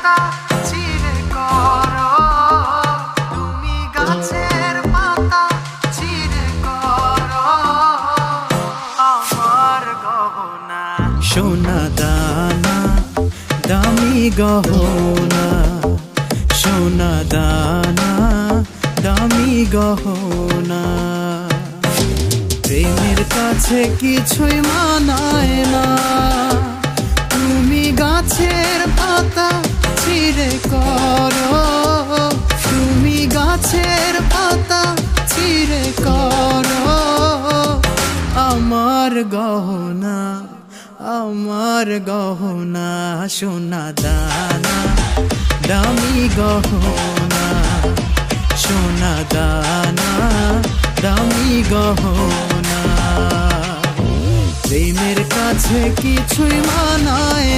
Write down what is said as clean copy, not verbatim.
পাতা চিরে করো, তুমি গাছের পাতা চিরে করো আমার গহনা। সোনা দানা দামি গহনা, সোনা দানা দামি গহনা। প্রেমের কাছে কিছুই মানায় না, তুমি গাছের পাতা ছিঁড়ে করো, তুমি গাছের পাতা ছিঁড়ে করো আমার গহনা, আমার গহনা। সোনা দানা দামি গহনা, সোনা দানা দামি গহনা। প্রেমের কাছে কিছুই মানায়